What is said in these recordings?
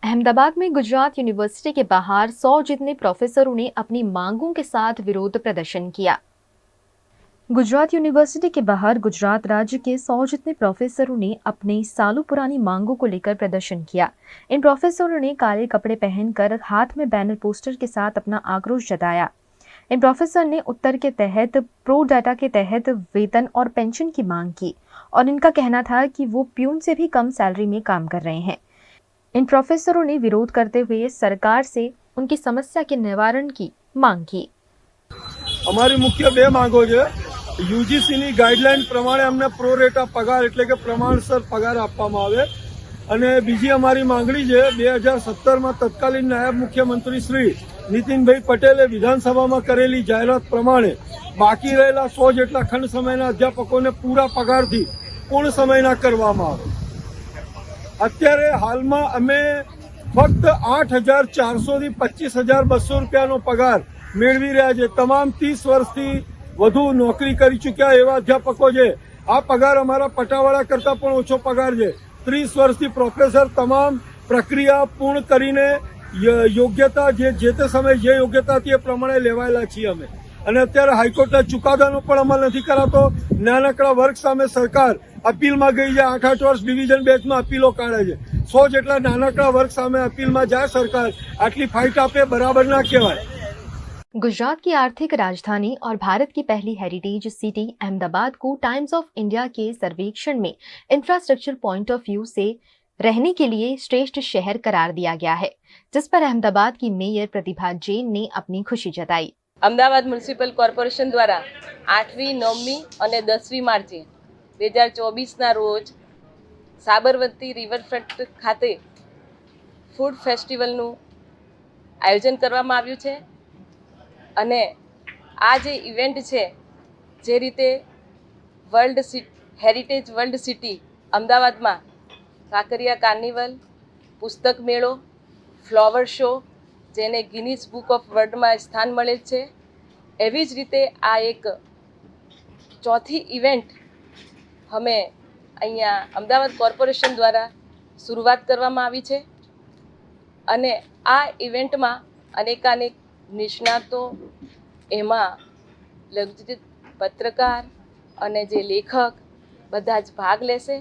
अहमदाबाद में गुजरात यूनिवर्सिटी के बाहर 100 जितने प्रोफेसरों ने अपनी मांगों के साथ विरोध प्रदर्शन किया। गुजरात यूनिवर्सिटी के बाहर गुजरात राज्य के 100 जितने प्रोफेसरों ने अपने सालों पुरानी मांगों को लेकर प्रदर्शन किया। इन प्रोफेसरों ने काले कपड़े पहनकर हाथ में बैनर पोस्टर के साथ अपना आक्रोश जताया। इन प्रोफेसर ने उत्तर के तहत प्रो डाटा के तहत वेतन और पेंशन की मांग की और इनका कहना था कि वो प्यून से भी कम सैलरी में काम कर रहे हैं। इन प्रोफेसरों ने विरोध करते हुए सरकार से उनकी समस्या के निवारण की मांग की। हमारी मुख्य बे मांगो है। यूजीसीની ગાઈડલાઈન પ્રમાણે અમને પ્રો રેટા પગાર એટલે કે પ્રમાણસર પગાર આપવામાં આવે અને બીજી અમારી માંગણી છે 2017માં તત્કાલીન નાયબ મુખ્યમંત્રી શ્રી નીતિનભાઈ પટેલે વિધાનસભામાં કરેલી જાહેરાત પ્રમાણે બાકી રહેલા 100 જેટલા ખંડ સમયના અધ્યાપકોને પૂરા પગારથી પૂર્ણ સમયના કરવામાં આવે। અત્યારે હાલમાં અમે ફક્ત 8,400 થી 25,200 રૂપિયાનો પગાર મેળવી રહ્યા છે। તમામ 30 વર્ષથી વધુ નોકરી કરી ચૂક્યા એવા અધ્યાપકો છે। આ પગાર અમારા પટાવાળા કરતા પણ ઓછો પગાર છે। 30 વર્ષથી પ્રોફેસર તમામ પ્રક્રિયા પૂર્ણ કરીને યોગ્યતા જે તે સમયે જે યોગ્યતા હતી એ પ્રમાણે લેવાયેલા છીએ અમે। અને અત્યારે હાઈકોર્ટના ચુકાદાનો પણ અમલ નથી કરાતો। નાનકડા વર્ગ સામે સરકાર અપીલમાં ગઈ છે। 8-8 વર્ષ ડિવિઝન બેન્ચમાં અપીલો કાઢે છે। 100 જેટલા નાનકડા વર્ગ સામે અપીલમાં જાય સરકાર, આટલી ફાઇટ આપે બરાબર ના કહેવાય। गुजरात की आर्थिक राजधानी और भारत की पहली हेरिटेज सिटी अहमदाबाद को टाइम्स ऑफ इंडिया के सर्वेक्षण में इंफ्रास्ट्रक्चर पॉइंट ऑफ व्यू से रहने के लिए श्रेष्ठ शहर करार दिया गया है, जिस पर अहमदाबाद की मेयर प्रतिभा जैन ने अपनी खुशी जताई। अमदावाद म्युनिसिपल कॉर्पोरेशन द्वारा 8મી, 9મી અને 10મી માર્ચે 2024ના રોજ સાબરમતી રિવરફ્રન્ટ ખાતે ફૂડ ફેસ્ટિવલનું આયોજન કરવામાં આવ્યું છે। અને આ જે ઇવેન્ટ છે, જે રીતે હેરિટેજ વર્લ્ડ સિટી અમદાવાદમાં કાંકરિયા કાર્નિવલ, પુસ્તક મેળો, ફ્લાવર શો, જેને ગિનીસ બુક ઓફ વર્લ્ડમાં સ્થાન મળેલ છે, એવી જ રીતે આ એક ચોથી ઇવેન્ટ અમે અહીંયા અમદાવાદ કોર્પોરેશન દ્વારા શરૂઆત કરવામાં આવી છે। અને આ ઇવેન્ટમાં અનેકાનેક નિષ્ણાતો, એમાં લક્ષિત પત્રકાર અને જે લેખક બધા જ ભાગ લેશે।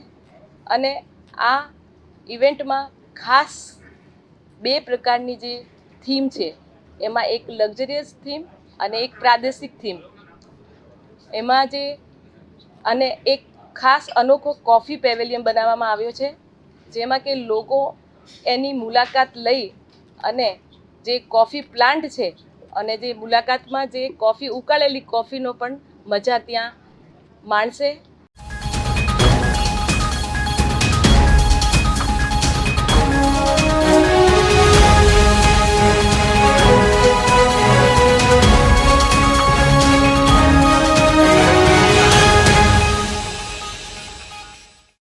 અને આ ઇવેન્ટમાં ખાસ 2 પ્રકારની જે થીમ છે, એમાં એક લક્ઝરિયસ થીમ અને એક પ્રાદેશિક થીમ, એમાં જે અને એક ખાસ અનોખો કોફી પેવેલિયન બનાવવામાં આવ્યો છે, જેમાં કે લોકો એની મુલાકાત લઈ અને જે કોફી પ્લાન્ટ છે અને જે મુલાકાતમાં જે કોફી ઉકાળેલી કોફીનો પણ મજા ત્યાં માણશે।